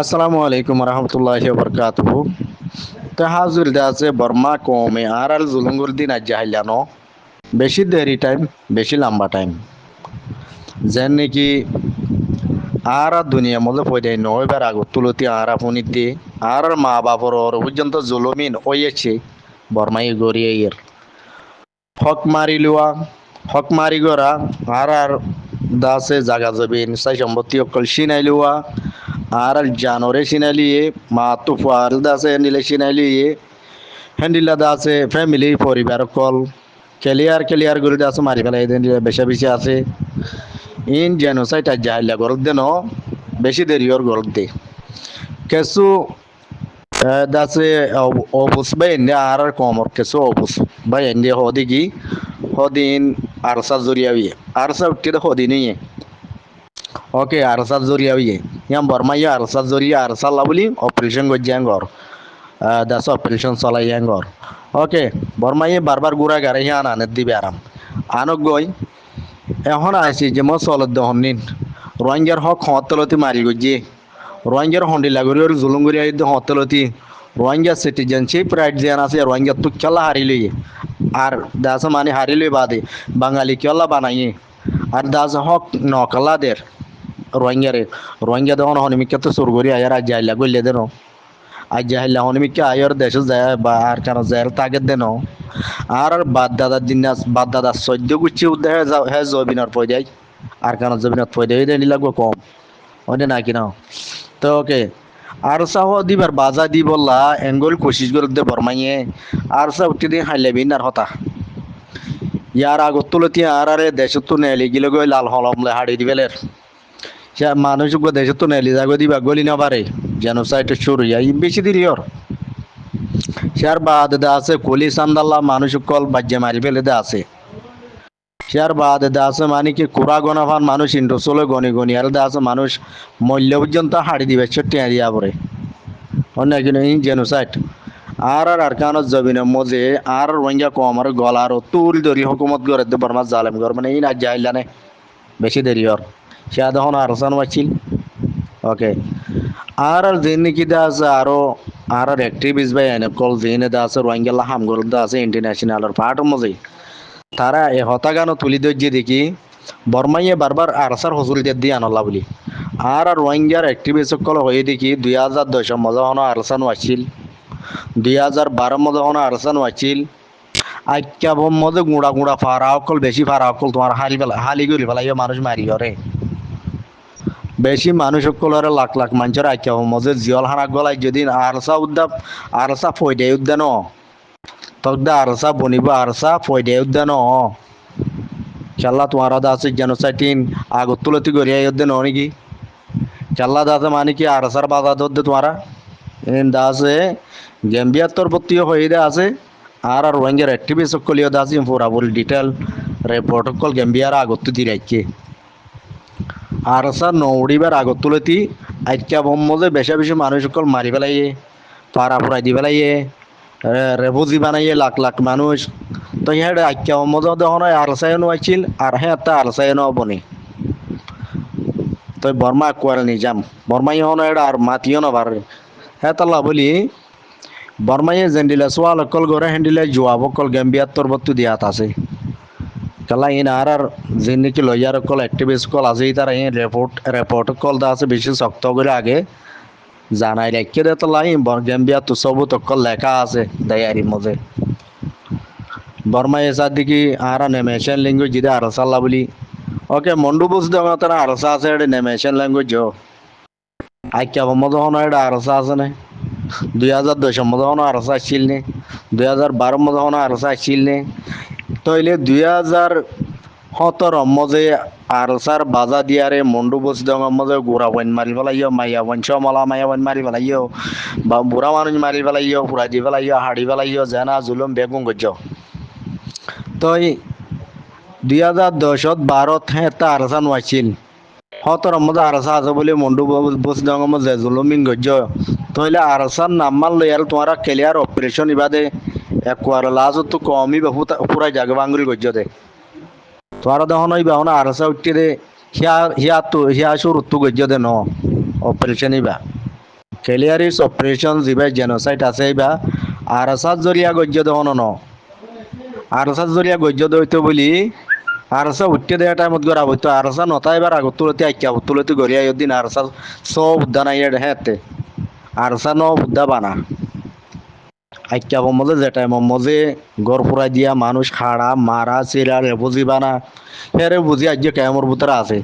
আসসালামু আলাইকুম রহমতুল্লাহি বরকাতুহু। তো হাজুর আছে বর্মা কমে আর জুলুঙ্গুর দিন আজ হাইলানো বেশি দেরি টাইম বেশি লম্বা টাইম যেন নাকি দুনিয়া মধ্যে পয়দা নয়বার আগত তুলতি ফোনিতে মা বাপর ওর পর্যন্ত জুলুমিন ওইয়েছে বর্মাই গড়িয়ে হক মারি লুয়া হক মারি গড়া দাসে জাগা জবিন সাই সম্পত্তি অকল সিনাই লুয়া জানরে সিনাইলিয়ে মা তুফার দাসে নিলে সিনাইলিয়ে হ্যান্ডিলা দাসে ফ্যামিলি পরিবার অকল ক্লিয়ার করে দাসে মারি ফেলাই দেন বেশা বেশি আছে ইন জেনোসাইড আজ জাহিলা গরদ দেন বেশি দেরি ওর গরদ দে কেসু দাসে অবুস বাই এনে কমর কেসু অবুস বাই এনে হদি কি হদিন আরসা জরিয়াবি আরসা উঠতে হদিনই oke arsat zuriya wiye yang borma ya arsat zuriya arsal labuli operation go jangor das operation sala jangor oke borma ye barbar gura gare ya anet dibe aram anok goy এখন আইছি যে মো চলত দহনিন রোহিঙ্গার হক হতলতি মারি গজি রোহিঙ্গার হন্ডি লাগরি আর জুলুঙ্গুরি আইদ হতলতি Rohingya citizenship right যেন আছে রোহিঙ্গা তু খেলা হারিলি আর দাস মানে হারিলি বাদে বাঙালি খেলা বানাই আর দাস হক নকলাদের রোহিঙ্গারে রোহিঙ্গা দেওয়া হনিমিকা তো সুরগরি আয়ার আজ যাইলা গইলে দেন আজ যাইলা হনিমিকা আয়ার দেশে যায় বা আর কেন যায় তাকে দেন বাদ দাদার দিন বাদ দাদা সদ্য গুচ্ছি উদ্দেহে হে জবিনার পয় দেয় আর কেন জবিনার পয় দেয় দেনি লাগবো কম ওটা নাকি না তো ওকে আর সাহ দিবার বাজা দি বললা এঙ্গল কোশিশ করে দে বরমাইয়ে আর সা উঠে দিন হাইলে বিন আর হতা ইয়ার আগত তুলতি আরে দেশ তো নেলি গিলে গই লাল হলমলে হাড়ি দিবেলের সে মানুষ দেশে তো নেলি যাগো দিবা গলি না পারে জেনোসাইড শুরু যাই বেশি দেরি ওর শেয়ার বাদ দা আছে কলি সান্দাল্লা মানুষ কল বাজ্যে মারি ফেলে দে আছে শেয়ার বাদ দা আছে মানে কি কুড়া গনাফান মানুষ ইন্টো চলে গনি গনি আর দা আছে মানুষ মূল্য পর্যন্ত হাড়ি দিবে ছোট্টি দিয়া পরে অন্য কিন্তু ইন জেনোসাইড আর কানত জবিনে মজে আর রোহিঙ্গা কম আর গলার তুল দরি হুকুমত করে দে বর্মা জালেম গর মানে ইন আজ যাইলানে বেশি দেরি ওর সে তখন আরসান ওয়াচ্ছিল ওকে আর যিনি কি দা আছে আর অ্যাক্টিভিস্ট বাই এনে কল যিনি দা আছে রোহিঙ্গা হামগর দা আছে ইন্টারন্যাশনাল পার্ট মজে তারা এ হতাগানো তুলি দজ্জি দেখি বর্মাইয়ে বারবার আরসার হসুল দিয়ে আনলা বলি আর রোহিঙ্গার অ্যাক্টিভিস্ট কল হয়ে দেখি 2010 মজা হনো আরসান ওয়াচ্ছিল 2012 মজা হনো আরসান ওয়াচ্ছিল আইকা বম মজে গুঁড়া গুঁড়া ফারা অকল বেশি ফারা অকল তোমার হালি গলি ফেলাই মানুষ মারি করে বেশি মানুষ সকলের লাখ লাখ মানুষের আইকা মজে জিয়ল হানা গলাই যদি আরসা ফয়দে উদ্যান তকদা আরসা বনিব আরসা ফয়দে উদ্যান চাল্লা তোমার আছে জেনোসাইটিন আগত তুলতি গড়িয়া উদ্যান নাকি চাল্লা দাসে মানে কি আরসার বাধা ধরতে তোমারা দাসে গেম্বিয়াত্তর প্রতিও হয়ে দে আছে আর রোহিঙ্গার অ্যাক্টিভিস্ট সকলিও দাসি পুরাপুরি ডিটেল রিপোর্ট কল গেম্বিয়ার আগত দি রাখছে আরসা নৌড়িবার আগত তুলতি আইকা বম্মজে বেশা বেশি মানুষ সকল মারি ফেলাইয়ে পাড়া ফুরাই দি ফেলাইয়ে রেফুজি বানাইয়ে লাখ লাখ মানুষ তো হ্যাঁ আইকা বম্মজ দেখুন আরসায়নও আইছিল আর হ্যাঁ তা আরসায়নও বনি তো বর্মা কুয়ার নিজাম বর্মাই হন আর মাতিও না পারে হ্যাঁ তাল্লা বলি বর্মাইয়ে জেন্ডিলা সোয়াল অকল গড়ে হ্যান্ডিলে জোয়াব অকল গেম্বিয়াত্তর বত্তু দিয়াত আছে কালা ইন আর যে নাকি লয়ার কল অ্যাক্টিভিস্ট কল আছে তারা ইন রিপোর্ট কল দা আছে বেশি শক্ত করে আগে জানাই রেখে দে তো লাই গেম্বিয়া তো সবুত কল লেখা আছে দায়ারি মজে বর্মা এসা দিকে আর নেমেশন ল্যাঙ্গুয়েজ যেটা আরসাল্লা বলি ওকে মন্ডু বুঝ দেওয়া তারা আরসা আছে এটা নেমেশন ল্যাঙ্গুয়েজ আইকা মতো হন এটা আরসা আছে না 2010 মতো হন আরসা আসছিল নে 2012 মতো হন আরসা আসছিল নে তইলে 2017 মজে আরসার বাজা দিয়ারে মন্ডু বস দং মজে গোড়া বইন মারি ফেলাইও মাইয়া বইন মালা মাইয়া বইন মারি ফেলাইও বা বুড়া মানুষ মারি ফেলাইও ফুরাই দি ফেলাইও হাড়ি ফেলাইও জেনা জুলুম বেগুন গজ্জ তই 2010-12 হ্যাঁ তা আরসা নোয়াইছিল 17 মজে আরসা আছে বলে মন্ডু বস দং মজে জুলুমিন গজ্জ তইলে আরসার নাম্মাল লইয়ার তোমারা ক্লিয়ার অপারেশন ইবাদে একবার লাজ তো কমই বাবু পুরাই জাগে বাঙ্গুরি গজ্জ দে তোরা দেখুন ওই বাহনা আরসা উঠতে দে হিয়া হিয়া তো হিয়া সুর উত্তু গজ্জ দে ন অপারেশন ইবা ক্লিয়ারিস অপারেশন যিবা জেনোসাইড আছে বা আরসাত জরিয়া গজ্য দহন ন আরসাত জরিয়া গজ্য দইতো বলি আরসা উঠতে দেয়া টাইমত গড়া হইতো আরসা নতা এবার আগত তুলতে আইকা তুলতে গড়িয়া দিন আরসা সব উদ্যান আইয়া হেতে আরসা ন উদ্যা বানা আইকা মজে যে টাইম মজে গড় ফুরাই দিয়া মানুষ খাড়া মারা চিরা রে বুঝি বানা হেরে বুঝি আজ কেমর ভিতরে আছে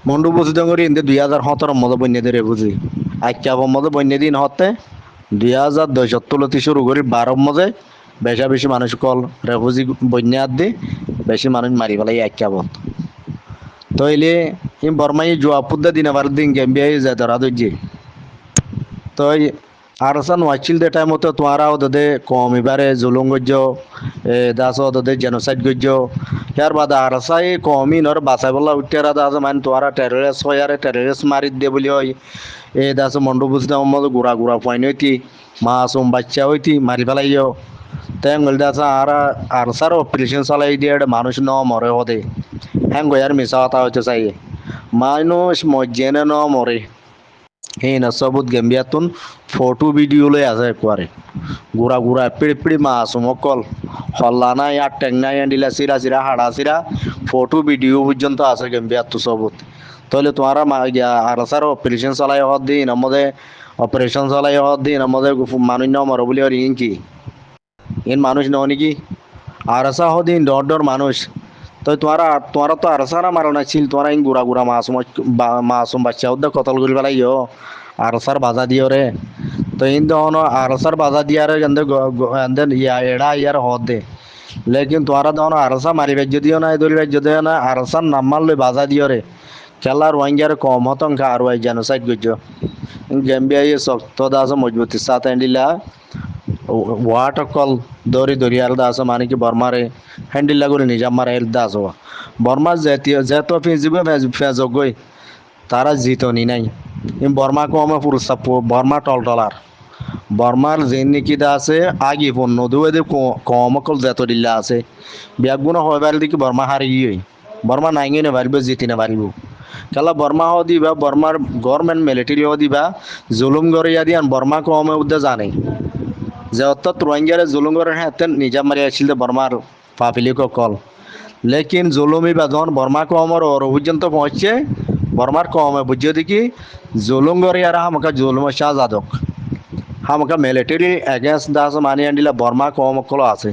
মন্ডু বুঝি দঙ্গরি ইন্দে 2017 মজে বন্যা দিয়ে বুঝি আইকা মজে বন্যা দিন হতে 2072 শুরু করি 12 মজে বেশা বেশি মানুষ কল রেফুজি বন্যা দি বেশি মানুষ মারি ফেলাই আইকাবত তইলে ইম বর্মাই জোয়া পুদ্দা দিন আবার দিন গেম্বিয়াই যায় ধরা দইজি তই আরসান ওয়াচিল দে টাইম তো তোমারা ওদে কম এবারে জুলুম গজ্য দাস ওদে জেনোসাইড গজ্য ইয়ার বাদে আরসাই কমই নর বাসাই বলা উঠেরা দাস মান তোরা টেররিস্ট হয় আর টেররিস্ট মারি দে বলি হয় এ দাস মন্ডু বুঝতাম মদ গুড়া গুড়া পয়ন হইতি মাসুম বাচ্চা হইতি মারি ফেলাইও তেঙ্গল দাস আর আরসার অপারেশন চালাই দিয়ে মানুষ ন মরে হদে হ্যাঁ গয়ার মিশা কথা হইতে চাই মানুষ মজ্জেনে ন মরে না সবুত গেম্বিয়াতুন ফটো ভিডিও লই আছে একবারে গুড়া গুড়া পিড়ি পিড়ি মাছ মকল হল্লা নাই আর ট্যাং নাই দিলা সিরা সিরা হাড়া সিরা ফটো ভিডিও পর্যন্ত আছে গেম্বিয়াতু সবুত তাহলে তোমারা আর স্যার অপারেশন চালাই হওয়ার দিন আমাদের অপারেশন চালাই হওয়ার দিন আমাদের মানুষ ন মর বলি আর ইন কি ইন মানুষ ন নাকি আর আসা হদিন ডর ডর মানুষ তো তোমারা তো আর সারা মারো না ছিল তোমারা ইন গুড়া গুড়া মাসুম বাচ্চা উদ্দা কতল করি পেলাইও আর সার বাজা দিও রে তো ইন দহন আর সার বাজা দিয়ারে গন্ধে ইয়া এড়া ইয়ার হদ দে লেকিন তোমারা দহন আরসা মারি বেজ দিও না দরি বেজ দিও না আরসার নাম মারলে বাজা দিও রে খেলা রোহিঙ্গার কম হতঙ্কা আর ওই জেনোসাইড গজ্য গেম্বিয়া ইয়ে শক্ত দাস মজবুতির সাথে এন্ডিলা ওয়াটকল দরি দরিয়ার দাস মানে কি বর্মারে হ্যান্ডিল করে নিজাম মারা এল দাস হওয়া বর্মা জাতীয় যেত ফেজিবে ফেজগই তারা জিতনি নাই বর্মা কমে পুরুষ বর্মা টলটলার বর্মার যে নাকি দা আছে আগে পণ্য দুয়ে কম অকল যেত দিল্লা আছে ব্যাগুণ হয় পারে দেখি বর্মা হারি গিয়ে বর্মা নাইঙে নে পারিব জিতি না পারিব কেলা বর্মা হ দিবা বর্মার গভর্নমেন্ট মিলিটারি হ দিবা জুলুম গড়িয়া দিয়ান বর্মা কমে উদ্দে জানে যে অর্থাৎ রোহিঙ্গারে জুলুম করে হ্যাঁ নিজাম মারি আসছিল বর্মার পাপিলিক কল লেকিন জুলুমি বা যখন বর্মা কমর ওর পর্যন্ত পৌঁছছে বর্মার কমে বুঝিয়ে দেখি জুলুম করে আর হামকা জুলুম শাহজাদক হামকা মিলিটারি এগেন্স্ট দাস মানি আনিলা বর্মা কম কল আছে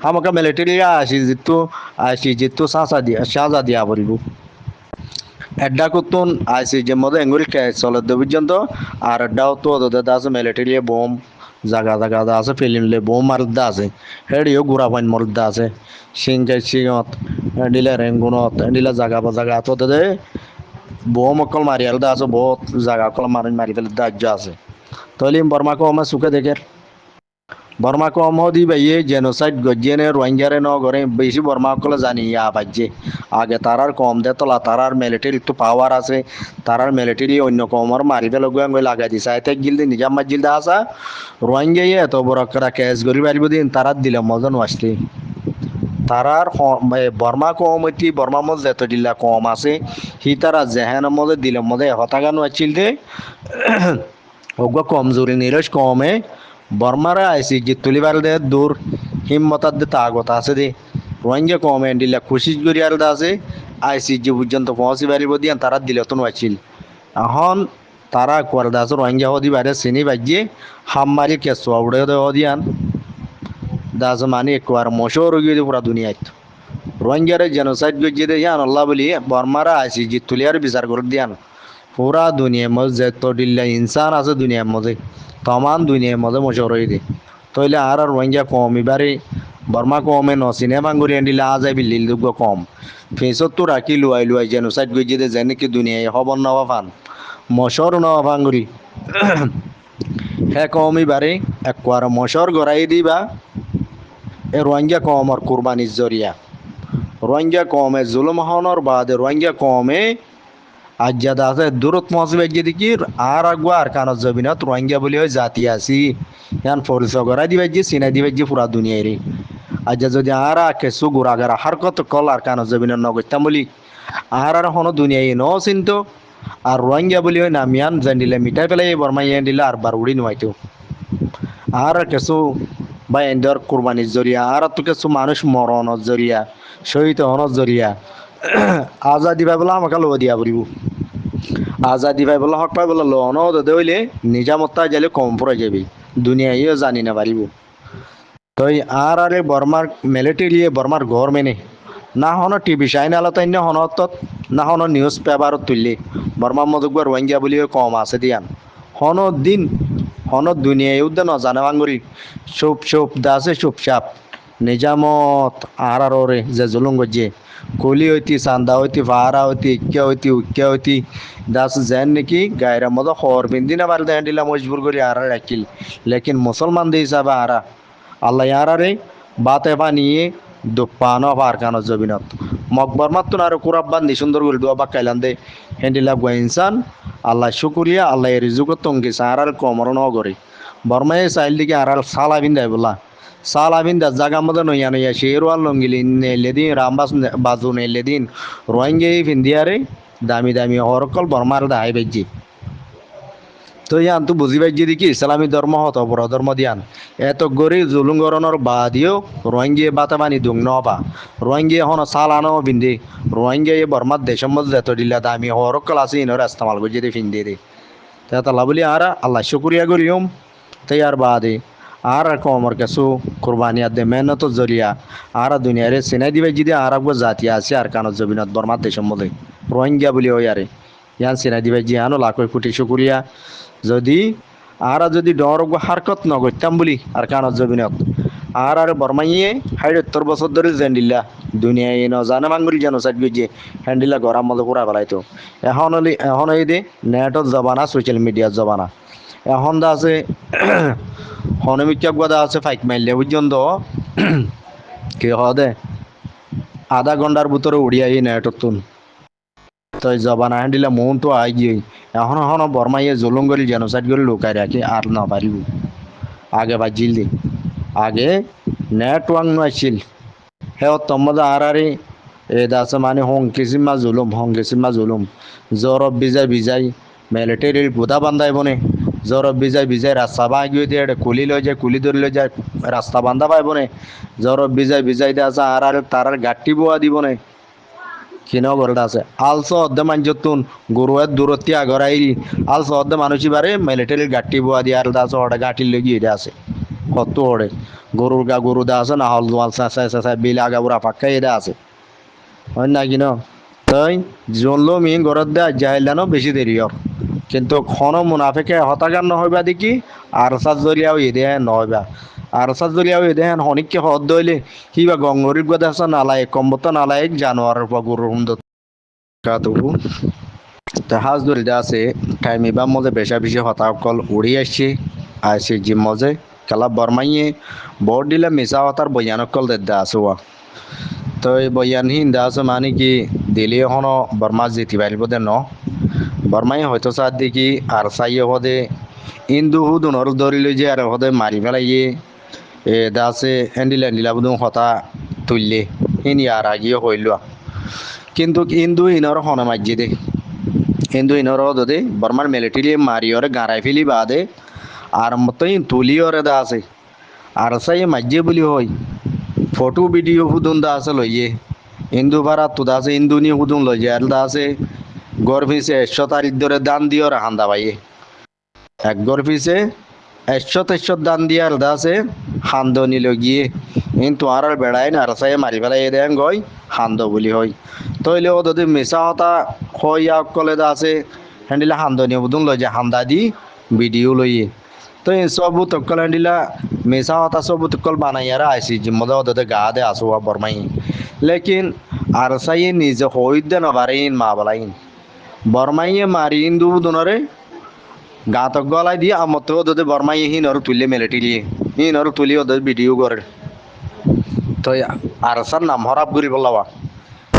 হামকা মিলিটারি আসি জিতু শাহজা দিয়া পড়িব এড্ডা করতুন আইসি যে মধ্যে এঙ্গুলি চলে পর্যন্ত আর এড্ডাও তো ওদের দাস মিলিটারি বোম জাগা জাগা আছে ফিলিমলে বউ মারদা আছে হেডিও গুড়া পাইন মরদা আছে সিংত দিলে রেঙ্গুনত দিলে জাগা বা জাগা তো দে বউ মকল মারি আলদা আছে বহুত জাগা কল মারি ফেলে দাহ্য আছে তাহলে বর্মাকে আমার সুখে দেখে বর্মাকে অম দি ভাইয়ে জেনোসাইড গজিয়ে রোহিঙ্গারে ন করে বেশি বর্মা কলে জানি ইয়া বাজ্যে আগে তারার কম দে তোলা তারার মিলিটারি একটু পাওয়ার আছে তারার মিলিটারি অন্য কমর মারি ফেলে গুয়ে লাগাই দিছে এতে গিলদি নিজাম মাজিল দা আসা রোহিঙ্গাই এত বড় একটা ক্যাশ করি পারিব দিন তারার দিলে মজন আসলে তারার বর্মা কম হইতি বর্মা মজ যেত দিল্লা কম আছে হি তারা জেহেন মধ্যে দিলে মধ্যে হতাগানো আছিল দে ওগো কমজোরি নিরস কমে বর্মারে আইসি জিতুলিবার দে দূর হিম্মতার দে তাগত আছে দে রোহিঙ্গা কমে দিল্লা খুশি করি আর আছে আইসি যে পর্যন্ত পৌঁছি পারিব দিয়ান তারা দিলে তো আছিল এখন তারা কোয়ার দাস রোহিঙ্গা হদি বাইরে চিনি বাজিয়ে হাম মারি কেঁচুয়া উড়ে দিয়ান দাস মানে একবার মশর হয়ে গিয়ে পুরা দুনিয়াত রোহিঙ্গারে জেনোসাইড গজিয়ে দিয়ে ইয়ান আল্লাহ বলি বর্মারা আইসি জিতুলি আর বিচার করে দিয়ান পুরা দুনিয়ার মধ্যে যেত দিল্লা ইনসান আছে দুনিয়ার মধ্যে তমান দুনিয়ার মধ্যে মশর হয়ে দে তইলে আর রোহিঙ্গা কম এবারে বর্মা কমে ন সিনেমা ঘুরি আনিলে আজ আই বিল্লিল দুগ্গ কম ফেসত তো রাখি লুয়াই জেনোসাইড গজিয়ে দে যেন কি দুনিয়ায় হবন নবা ফান মশর নবা ফান করি হ্যাঁ কম এবারে একবার মশর গড়াই দিবা এ রোহিঙ্গা কমর কুরবানির জরিয়া রোহিঙ্গা কমে জুলুম হওয়ার বাদে রোহিঙ্গা কমে আজ্জাদ আছে দূরত মহসিব দেখি আর আগুয়া আর কানত জবিনত রোহিঙ্গা বলি হয় জাতি আছি ইয়ান পরিচয় করাই দিবে যে চিনাই দিবে যে পুরা দুনিয়ায় রে আজ্জা যদি আর কেসু গুড়াগার হারকত কল আর কানত জবিনত নগত্যাম বলি আর হনো দুনিয়ায় ন চিন্ত আর রোহিঙ্গা বলি হয় নামিয়ান জানিলে মিঠাই পেলাই বর্মাই দিলে আর বার উড়ি নয়তো আর কিছু বা এন্দর কোরবানির জরিয়া আর তো কিছু মানুষ মরণের জরিয়া শহীদ হওয়ার জরিয়া আজাদি পাই বলে আমাকে লো দিয়া পড়িব আজাদি পাই বলে হক পাই বলে লো অন হইলে নিজামত্তা যাইলে কম পড়ে যাবে দুনিয়াইও জানি না পারিব তো আর আরে বর্মার মিলিটারি বর্মার গভর্নমেন্টে না হনো টিভি চাইন আলোতাই না হনত না হনো নিউজ পেপারত তুললে বর্মার মধ্যে রোহিঙ্গা বলি কম আছে দিয়ান হন দিন হন দুনিয়ায় উদ্যান জানে বাঙ্গুরি চুপ চুপ দাসে চুপচাপ নিজামত আর ওরে যে জুলুম গজে কলি হইতি চান্দা হইতি ভাড়া হইতি ইক্কা হইতি উক্কা হইতি দাস যেন নাকি গায়ের মতো খবর পিন্দি না পারে দেন দিলা মজবুর করি আর রাখিল লেকিন মুসলমান দিয়ে হিসাবে আরা আল্লাহ ইয়ারারে বাতে পানিয়ে দুপানো পারকানো জবিনত মকবর মাত্র আর কুরাব্বান দি সুন্দর করে দোয়া বাক্কাইলান দে হেন্ডিলা গুয়া ইনসান আল্লাহ শুকুরিয়া আল্লাহ এর যুগত তঙ্গি সারার কমর নগরে বর্মায় চাইল দিকে আর সালা বিন্দাই বলা সালা বিন্দা জাগা মধ্যে নইয়া নইয়া শেরওয়াল লঙ্গিলি নেলেদিন রামবাস বাজু নেলেদিন রোহিঙ্গে ফিন্দিয়ারে দামি দামি হরকল বর্মার দাহাই বেজি তো ইয়ান তো বুঝি পাইছি দেখি ইসলামী ধর্ম হত বড় ধর্ম দিয়ান এত গরি জুলুম গরণর বাদিও রোহিঙ্গিয়ে বাতা বানি দুং নবা রোহিঙ্গিয়ে হন সালানো বিন্দে রোহিঙ্গিয়ে বর্মার দেশের মধ্যে এত দিলা দামি হরকল আছে ইনর ইস্তেমাল করছি দে ফিন্দে দে তাহলে বলি আর আল্লাহ শুক্রিয়া করিম তাই আর বাদে আর কমর কিছু কোরবানি আদে মেহনত জরিয়া আর দুনিয়ারে সিনাই দিবে যদি আর জাতি আছে আর কানত জবিনত বর্মার দেশের মধ্যে রোহিঙ্গা বলি ওই আরে ইয়ান সিনাই দিবে জিয়ানো লাখ কোটি শুক্রিয়া যদি আর যদি ডর হারকত নগরতাম বলি আর কানত জবিনত আর বর্মাইয়ে ৭৭ বছর ধরে জেন্ডিল্লা দুনিয়ায় নজানে মাঙ্গুরি জেনোসাইড গিয়ে হ্যান্ডিল্লা গরম মধ্যে পুরা বেলাইতো এখন এই দে নেটত জবানা সোশ্যাল মিডিয়ার জবানা এখন দা আছে হনমিকা গদা আছে ফাইক মাইলে পর্যন্ত কি দে আধা ঘন্টার ভিতরে উড়িয়াই নেটত তুন তো জবানা হ্যান্ডিলা মন তো আই গিয়ে এখন বর্মাইয়ে জুলুম করি জেনোসাইড করে লুকাই রাখে আর না পারিব আগে বাজিল দে আগে নেটওয়ার্ক নছিল হে তম্মদ আরারে এ দাস মানে হং কিসিমা জুলুম জরব বিজাই মিলিটারির বুদা বান্ধাই বনে জরব বিজাই রাস্তা বাগিয়ে দিয়ে কুলি লই যায় কুলি ধরে লই যায় রাস্তা বান্ধা পাই বনে জরব বিজাই দাস আরারে তারার গাঠি বোয়া দিবনে কিনো গরদা আছে আলসো অর্ধে মাঞ্জতুন গরুয়ের দূরত্বে আগরাই আলসো অর্ধে মানুষই বারে মিলিটারির গাঠি বোয়া দিয়ে আর দাস ওটা গাঠির লেগে আছে কত ওড়ে গরু দা আছে না হল দোয়াল চাষা বিল আগা বুড়া পাক্কা এটা আছে হয় না কিনো তাই জনলো মিন ঘরত দে যাইলানো বেশি দেরি হর কিন্তু খন মুনাফেকে হতাগার নহইবা দেখি আর সাজ জরিয়াও এদে নহইবা আর সাজ জরিয়াও এদে হনিককে হদ দইলে কিবা গঙ্গরির গদা আছে নালায় কম্বত নালায় জানোয়ারের পর গরুর হুন্দত কাতবু তা হাজ ধরে আছে টাইম এবার মধ্যে বেশি হতাকল উড়ি আসছে জিম মজে কালা বর্মাইয়ে বড় দিলে মিশা হতার বৈয়ানকল দেদা আসোয়া তো এই বৈয়ান হিন্দা আছে মানে কি দিলে হনো বর্মা জিতি পারিব দে ন বর্মাই হয়তো সার দেখি আর চাইয়ে হদে ইন্দু হুদুনর ধরি লই যে আর হদে মারি ফেলাইয়ে দাসে এন্ডিলা বুদুন হতা তুললে ইনি আর আগিয়ে হইল কিন্তু ইন্দু ইনর হনে মাঝি দে হিন্দু ইনর দে বর্মার মিলিটারি মারিয়রে গাঁড়াই ফেলি বাদে আর মতই তুলিয়রে দা আছে আর চাই মাঝে বলি হয় ফটো ভিডিও হুদুন দা আছে লইয়ে হিন্দু ভাড়া তুদা আছে হিন্দু নিয়ে হুদুন লই যায় আর দা আছে গড় ফিসে ১০০ তারিখ ধরে দান দিয়র হান্দা পাইয়ে এক গড় ফিসে ১০০ দান দিয়ে আর দা আছে হান্দ নিল গিয়ে কিন্তু আর বেড়াই না আর চাই মারি ফেলাই দেন গই হান্দ বলি হয় তইলে ও যদি মিশা হতা হইয়া কলে দা আছে হ্যান্ডিলা হান্দ নিয়ে হুদুন লই যায় হান্দা দি ভিডিও লইয়ে তো এই সবু তকল হ্যান্ডিলা মিশা হতা সবু তকল বানাইয়ারা আইসি জিম্মদা ওদের গা দে আসুয়া বর্মাই লেকিন আর চাই নিজে হই দে নবারেন মা বলাইন বর্মাইয়ে মারি ইন্দু দুনরে গাতক গলাই দিয়ে আমত ওদের বর্মাই হিনর তুললে মিলিটারি হিনর তুলি ওদের ভিডিও করে তো আর সার নাম হরাপ করি বললাবা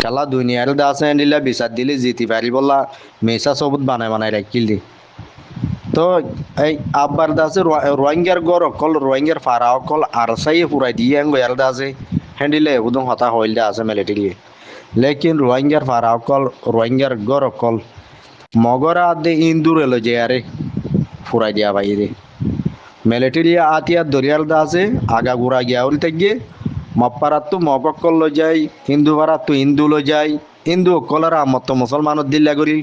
খেলা দুনিয়ার দাসে দিলে বিচার দিলে জিতি পারি বললা মেসা সবুত বানাই রাখিল দি তো এই আব্বার দাসে রোহিঙ্গার গড় অকল রোহিঙ্গার ফারা অকল আর চাই পুরাই দিয়ে গয়ার দাসে হ্যান্ডিলে উদম হতা হইল দা আছে মিলিটারি লেকিন রোহিঙ্গার ফারা অকল রোহিঙ্গার গড় অকল মগরা আদে ইন্দুর এলো যে আরে ফুরাই দিয়া বাইরে মিলিটারি আতিয়ার দরিয়াল দা আছে আগা গুড়া গিয়া উল থেকে মপ্পারাত মগক্কল লো যাই হিন্দু পারাত হিন্দু লো যাই হিন্দু অকলর আমত মুসলমানত দিল্লা করি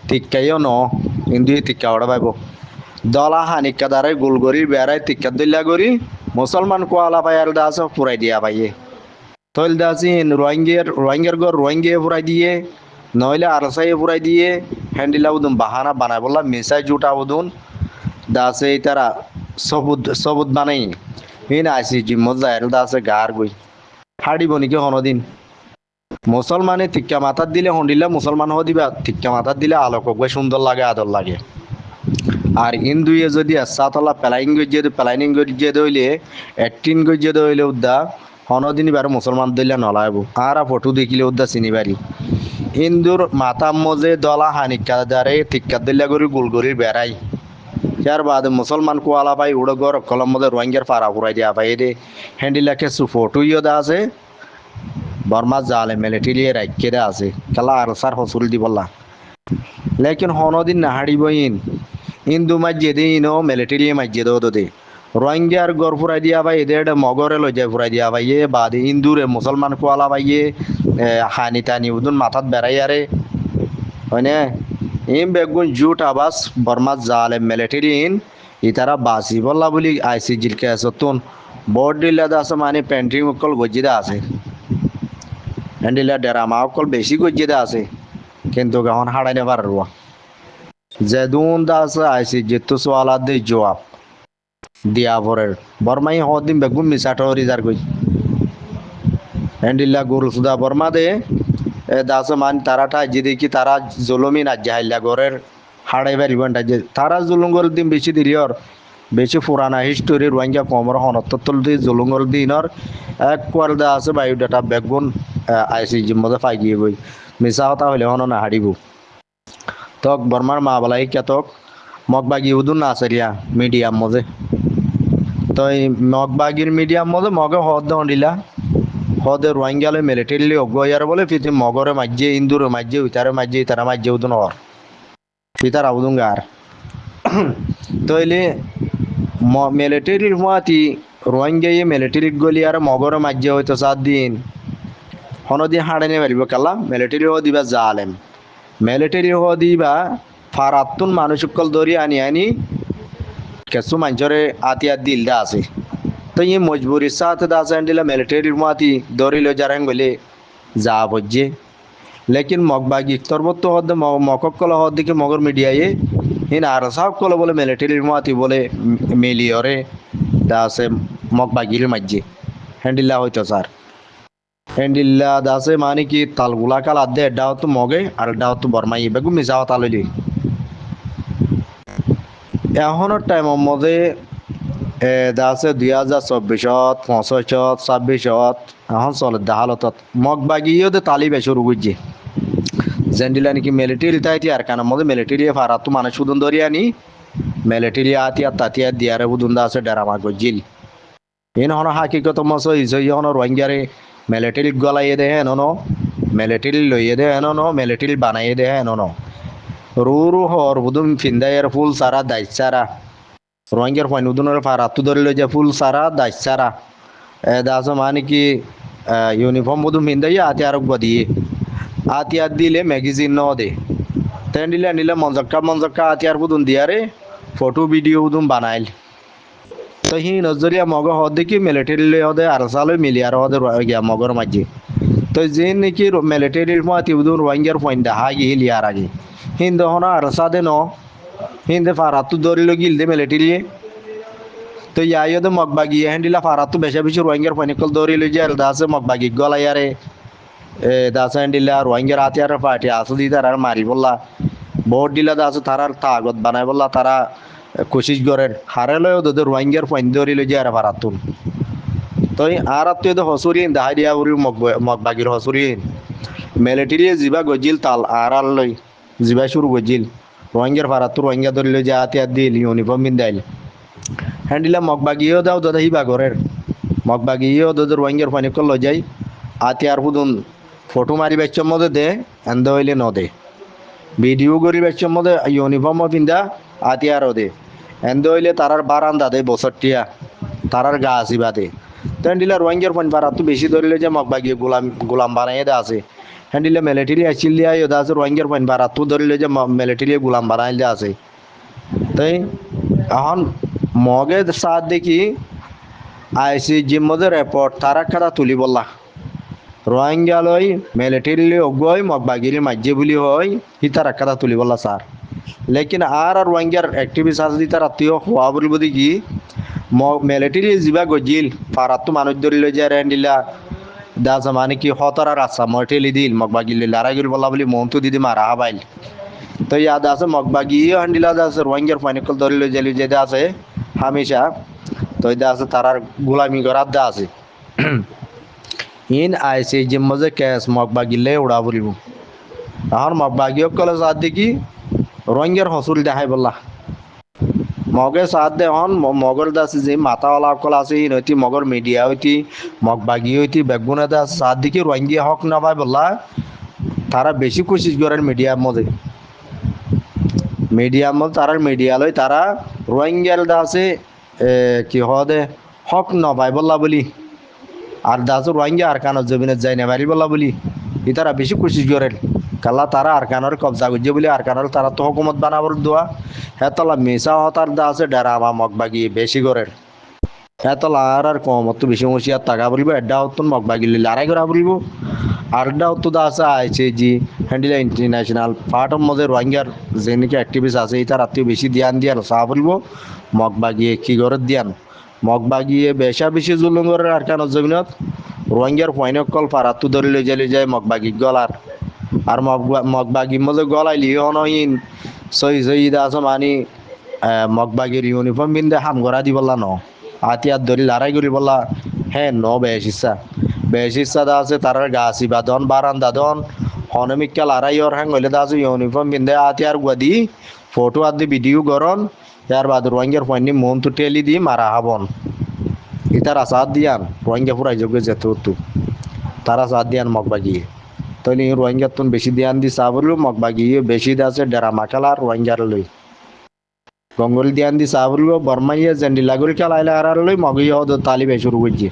টিক্কাইও ন হিন্দু টিক্কা ওড়া পাইব দলা হানিকা দ্বারে গোলগরি বেড়াই টিক্কা দিল্লা করি মুসলমান কোয়ালা পায়াল দা আছে ফুরাই দিয়া পাইয়ে তৈল দাসিন রোহিঙ্গের গর রোহিঙ্গে ফুরাই দিয়ে নইলে আরসাই ফুরাই দিয়ে হ্যান্ডিলা উদুন বাহানা বানাই বললা মিসাই জুটা উদুন দাসে তারা সবুদ সবুদ বানাই হিন আইসি জিম্মত যাইল দাসে গার গই হাড়ি বনিকে হনদিন মুসলমানে টিক্কা মাথার দিলে হন্ডিলা মুসলমান হ দিবা টিক্কা মাথার দিলে আলোক সুন্দর লাগে আদর লাগে আর হিন্দুয়ে যদি সাতলা প্লাইনিং গজ্জে দইলে একটিন গজ্জে দইলে উদ্দা হনদিন বার মুসলমান দইলে নলাইব আর ফটো দেখিলে উদ্দা চিনিবারি হিন্দুর মাথার মজে দলা হানিকা দারে টিক্কা দিল্লা করি গোলগরি বেড়াই ইয়ার বাদে মুসলমান কোয়ালা পাই উড়গর কলম মধ্যে রোহিঙ্গার পাড়া ফুরাই দিয়া পাই দে হ্যান্ডিলাকে সুফোটো ইয়দা আছে বর্মা জালে মিলিটারি রাখকে দে আছে খেলা আর সার হসুল দি বললা লেকিন হনদিন না হাড়ি বইন হিন্দু মাঝে দে ইনো মিলিটারি মাঝে দো দে রোহিঙ্গার গর ফুরাই দিয়া পাই এদের মগরে লই যায় ফুরাই দিয়া পাই বাদে হিন্দুরে মুসলমান কোয়ালা পাইয়ে হানি টানি উদুন মাথাত বেড়াই আরে হয়নে ইম বেগুন জুট আবাস বর্মা জালে মিলিটারি ইন ইতারা বাসি বললা বলি আইসি জিলকে আসতুন বোর্ড দিলা দাস মানে পেন্টিং অকল গজিদা আছে হ্যান্ডিলা ডেরামা অকল বেশি গজিদা আছে কিন্তু গহন হাড়াই নেবার রুয়া যেদুন দাস আইসি জিতু সোয়ালা দে জবাব দিয়া ভরের বর্মাই হদিন বেগুন মিসাটো রিজার গই হ্যান্ডিলা গুরু সুদা বর্মা দে দাস মান তারাটা যদি কি তারা জুলুমি না যাইলা গরের হাড়াই বাড়ি বান্ডা যে তারা জুলুঙ্গর দিন বেশি দিরিয়র বেশি পুরানা হিস্টোরি রোহিঙ্গা কমর হনত্তল দি জুলুঙ্গর দিনর এক কোয়াল দা আছে বায়োডাটা বেগুন আইসি জিম্মতে পাই গিয়ে গই মিসা হতা হইলে হন না হারিব তক বর্মার মা বলাই কেতক মগবাগি উদুন না আসরিয়া মিডিয়াম মজে তো এই মগবাগির মিডিয়াম মজে মগে হদ দিলা হদে রোহিঙ্গালে মিলিটারি অগয়ার বলে ফিতে মগরে মাঝে ইন্দুরে মাঝে ইতারা মাঝে উদুন হর ফিতার আউদুন গার তইলে মিলিটারির মাতি রোহিঙ্গা মিলিটারি গলি আর মগরে মাঝে হয়তো 7 দিন হনদিন হাড়াইনে পারিব কালা মিলিটারি হ দিবা জালেম মিলিটারি হ দিবা ফারাতুন মানুষ সকল ধরি আনি আনি কিছু মানুষরে আতিয়ার দিল দা আছে তো এই মজবুরির সাথে দা দিলা মিলিটারির মাতি ধরি লো যারেন গলে যা বজ্জে লেকিন মগবাগি তরবত হদ মককল হদ দিকে মগর মিডিয়ায়ে হিন আর সাহ কল বলে মিলিটারির মাতি বলে মিলিয়রে দা আছে মগবাগির মাঝে হ্যান্ডিল্লা হইতো স্যার হ্যান্ডিল্লা দাসে মানে কি তালগুলা কাল আদে এডাও তো মগে আর এডাও তো বর্মাই বেগু মিসাও তাললি এখনের টাইমের মধ্যে দাসে 2024 25 26 এখন চলে হালতত মগবাগিও দে তালি বেশ শুরু করছে জেন্ডিলা নাকি মিলিটারি তাইতি আর কানা মধ্যে মিলিটারি ফারা তো মানে সুদন ধরিয়া নি মিলিটারি আতিয়া তাতিয়া দিয়ারে বুদুন দাসে ডেরামা গজিল ইন হন হাকিকত মসো ইজই হন রোহিঙ্গারে মিলিটারি গলাইয়ে দে হেন মিলিটারি লইয়ে দে হেন মিলিটারি বানাইয়ে দে হেন রু হর বুদুম ফিন্দায়ের ফুল সারা দাইসারা রোহিঙ্গার ফাইন উদুনের ফারাতু ধরিল যে ফুল সারা দাইসারা দাস মানে কি ইউনিফর্ম বুদুম ফিন্দাইয়ে আতিয়ার গদিয়ে আতিয়ার দিলে ম্যাগাজিন ন দে তেন দিলে নিলে মঞ্জক্কা আতিয়ার বুদুন দিয়ারে ফটো ভিডিও বুদুম বানাইল তো হি নজরিয়া মগ হদে কি মিলিটারি লই হদে আর সালে মিলিয়ার হদে গিয়া মগর মাঝে তো যে নাকি মিলিটারির মাতি উদুন রোহিঙ্গার ফাইন দা হাগি হিলিয়ার আগে হিন্দ হনা আর সাদে ন হিন্দে ফারাতু ধরিল গিল দে মিলিটারি তো ইয়াইও দে মগবাগি হ্যান্ডিলা ফারাতু বেশা বেশি রোহিঙ্গার ফাইনিকল ধরিল যে দাসে মগবাগি গলাইয়ারে দাস হ্যান্ডিলা রোহিঙ্গার আতিয়ার পার্টি আসু দি তার মারি বললা ভোট দিলা দাস তারার তাগত বানাই বললা তারা কোশিশ করেন হারালেও তোদের রোহিঙ্গার ফাইন ধরিল যে আর ফারাতুন তো আর তুই তো হসুরিন দাহাই দিয়া উড়ি মগবাগির হসুরিন মিলিটারি জিবা গজিল তাল আর লই জিবা শুরু গজিল রোহিঙ্গার ফারাতু রোহিঙ্গা ধরিল যে আতিয়ার দিল ইউনিফর্ম বিন্দাইল হ্যান্ডিলা মগবাগিও দাও দাদা হিবা ঘরের মগবাগিও তোদের রোহিঙ্গার ফাইন কল যাই আতিয়ার হুদুন ফটো মারি বেচর মধ্যে দে এন্দ হইলে ন দে ভিডিও করি বেচর মধ্যে ইউনিফর্ম পিন্ধা আতিয়ার দে এন্দ হইলে তারার বারান্দা দে বছরটিয়া তারার গা আসিবা দে তেন্ডিলে রোহিঙ্গার পয়েন্ট বারাত বেশি ধরলে যে মগবাগি গোলাম গোলাম বানাই দে আছে হ্যান্ডিলে মিলিটারি আসছিল দিয়া ইদা আছে রোহিঙ্গার পয়েন্ট বারাত ধরলে যে মিলিটারি গোলাম বানাই দে আছে তাই এখন মগে সাথ দেখি আইসি জিম্মদের রেপোর্ট তারা খাতা তুলি বললা রোহিঙ্গা লই মিলিটারি অগয় মগবাগিরি মাঝে বুলি হয় হি তারা খাতা তুলি বললা স্যার লেকিন আর রোহিঙ্গার অ্যাক্টিভিস্ট আছে দি তার আত্মীয় হওয়া বলব দেখি মিলিটারি যা গজিল পারাতো মানুষ ধরিল যে রেন্ডিলা দাস মানে কি হতরা রাস্তা মটেলি দিল মগবাগিল লারাগিল বলা বলি মন্তু দিদি মারা হাবাইল তো ইয়াদ আছে মগবাগি হান্ডিলা আছে রোহিঙ্গার ফাইনাকল ধরিল জেলি যেটা আছে হামেশা তো এটা আছে তারার গোলামি করার দা আছে ইন আইসি জিম্মজে কেস মগবাগিলে উড়া বলিব এখন মগবাগিও কলে সাথ দেখি রোহিঙ্গার হসুল দেখাই বললা মগে সাথ দে হন মগর দাস যে মাথাওয়ালা অকল আছে নৈতি মগর মিডিয়া হইতি মগবাগি হইতি বেগুনা দাস সাথ দেখি রোহিঙ্গা হক না পাই বললা তারা বেশি কোশিশ করেন মিডিয়ার মধ্যে তারা মিডিয়া লই তারা রোহিঙ্গার দাসে কি হদে হক ন পাই বললা বলি আর দাস রোহিঙ্গা আর কানত জমিনে যাই না পারি বললা বলি তারা বেশি কোশিশ করেন কালা তারা আর কানের কবজা করছে বলে আর কানের তারা তো হকুমত বানাবার দোয়া হেতলা মেসা হতার দা আছে ডেরামা মগবাগি বেশি করেন হেতলা আর কমত বেশি মসিয়ার টাকা বলবো এডা হতুন মগবাগি লড়াই করা বলবো আরেকটা হতো দা আছে আইছে জি হ্যান্ডিলা ইন্টারন্যাশনাল পার্টের মধ্যে রোহিঙ্গার যে নাকি অ্যাক্টিভিস্ট আছে এটা রাত্রিও বেশি ধ্যান দিয়ান চা বলবো মগবাগিয়ে কি করে দিয়ান মগবাগিয়ে বেশি জুলুম করে আর কানের জমিনত রোহিঙ্গার পয়নক কল পারাতু ধরে লই যায় মগবাগি গলার আর মগবাগির মধ্যে গলাইলি অনইন সই দা আছে মানি মগবাগির ইউনিফর্ম পিন্ধে হাম করা দি বললা ন আতিয়ার ধরি লড়াই করি বললা হ্যাঁ ন বেশ ইচ্ছা দা আছে তার গাছি বাদন বারান্দা দন হনমিকা লড়াই ওর হ্যাং হইলে দা আছে ইউনিফর্ম পিন্ধে আতিয়ার গুয়াদি ফটো আদি ভিডিও গরন ইয়ার বাদ রোহিঙ্গার পয়েন্ট মন তো টেলি দি মারা হাবন ইতার আসাদ দিয়ান রোহিঙ্গা ফুরাই যোগ্য যেত তারা সাথ দিয়ান মগবাগিয়ে তৈলি রোহিঙ্গার তুন বেশি ধ্যান দি চা বললো মগবাগিয়ে বেশি আছে ডেরামা খেলা রোহিঙ্গার লই গঙ্গল ধ্যান দি চা বলবো বর্মাইয়ে জেন্ডি লাগুল খেলা আর লই মগিয়ে তালি শুরু করছে